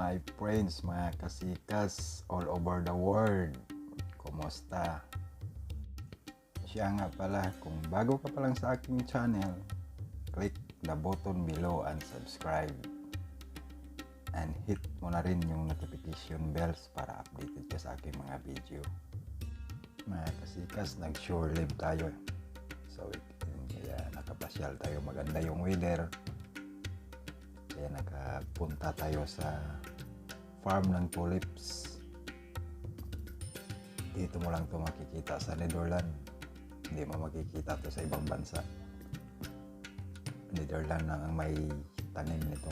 my friends, mga kasikas all over the world. Kumusta? Siya nga pala, kung bago ka pa lang sa aking channel, click the button below and subscribe. And hit mo na rin yung notification bells para updated ka sa aking mga video. Mga kasikas, nag-shore live tayo. So, kaya nakapasyal tayo, maganda yung weather. Kaya nakapunta tayo sa farm ng tulips. Dito mo lang ito makikita sa Netherlands. Hindi mo makikita ito sa ibang bansa. Netherlands lang ang may tanim nito,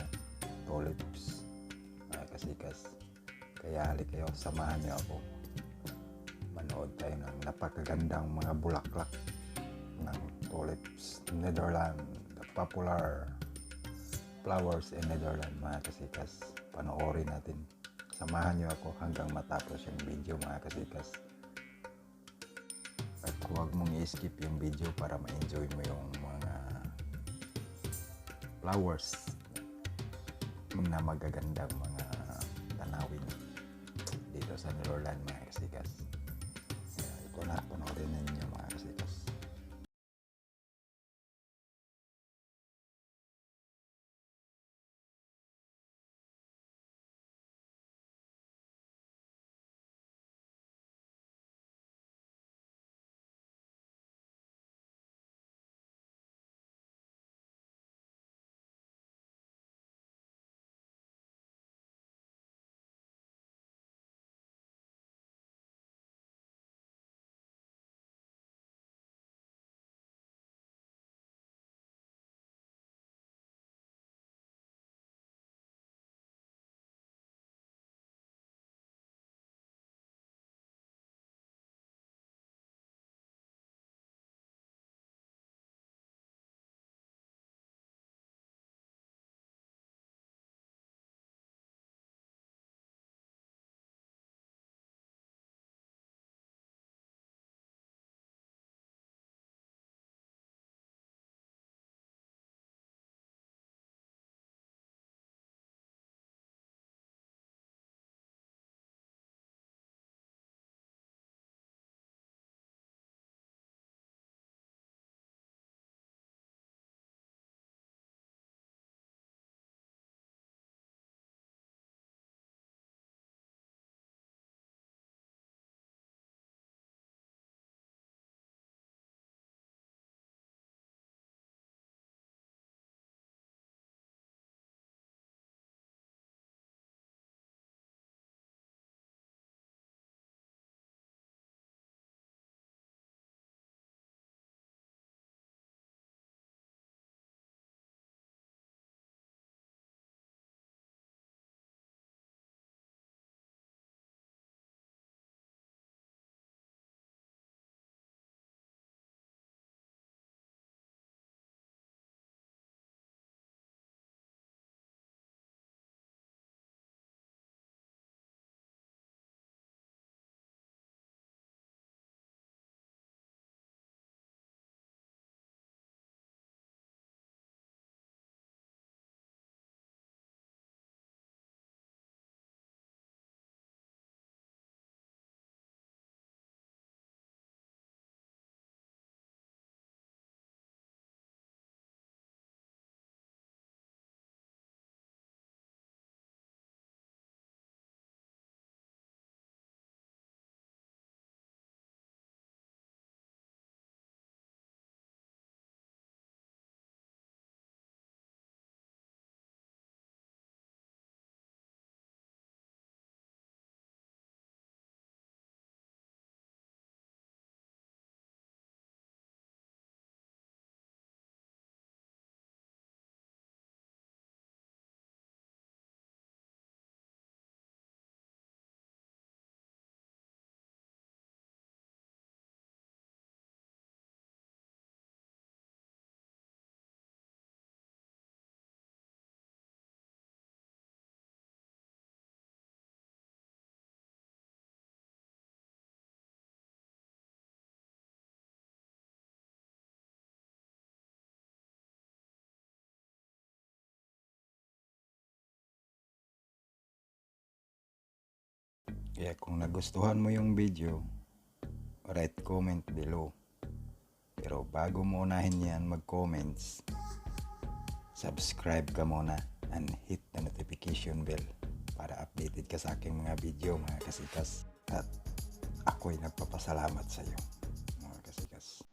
tulips. Mga kasikas. Kaya halik kayo, samahan niyo ako. Manood tayo ng napakagandang mga bulaklak ng tulips. Netherlands, the popular flowers in Netherlands, mga kasikas. Panoorin natin. Samahan niyo ako hanggang matapos yung video, mga kasikas. At huwag mong i-skip yung video para ma-enjoy mo yung mga flowers na magagandang mga tanawin dito sa Netherlands, mga kasikas. Ito na, panoorin ninyo, mga kasikas. Kaya kung nagustuhan mo yung video, write comment below. Pero bago mo unahin yan mag-comments, subscribe ka muna and hit the notification bell para updated ka sa aking mga video, mga kasikas. At ako'y nagpapasalamat sa iyo, mga kasikas.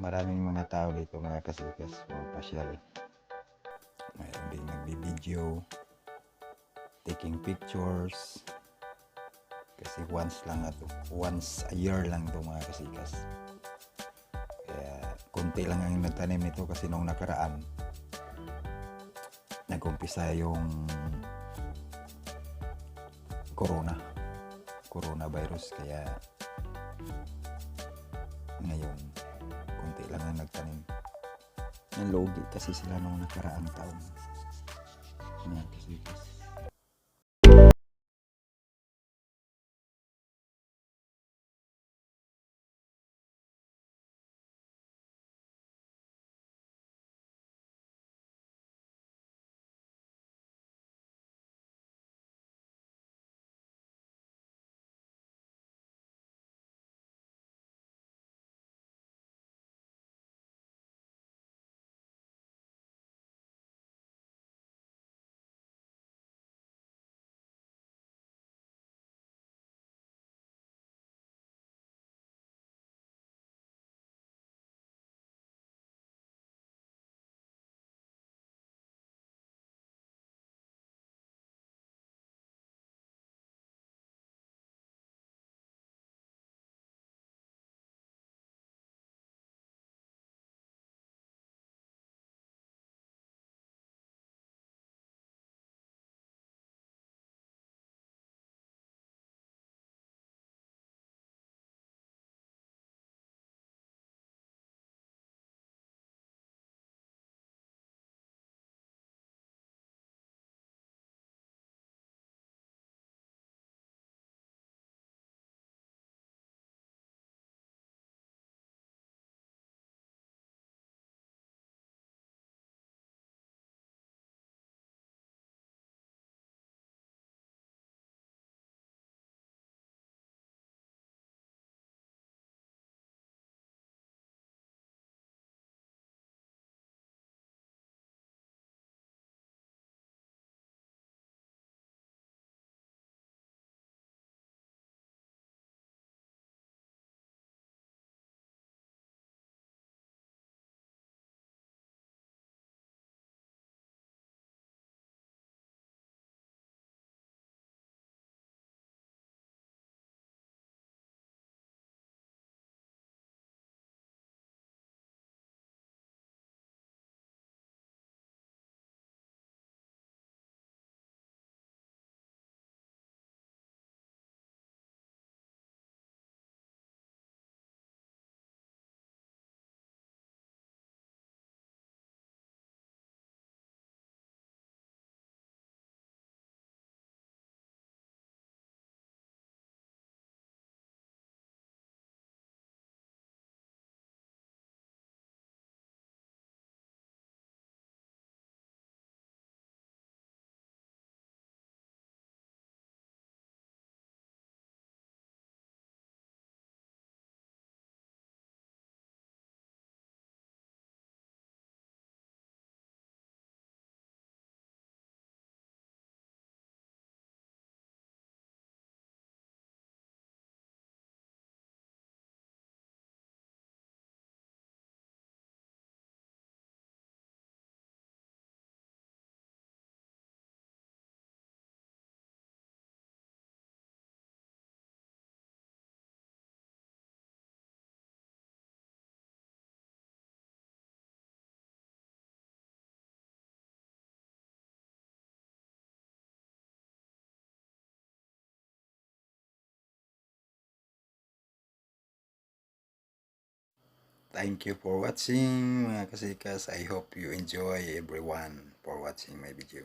Maraming mga tao dito, mga kasikas, pasyal. Mayroon din nagbi-video, taking pictures. Kasi once a year lang ito, mga kasikas. Kaya konti lang ang nagtanim nito kasi nung nakaraan nag-umpisa yung coronavirus, kaya ngayon konti lang ang nagtanim. Nalugi kasi sila nung nakaraang taon, mga kasikas. Thank you for watching mga kasikas. I hope you enjoy everyone for watching my video.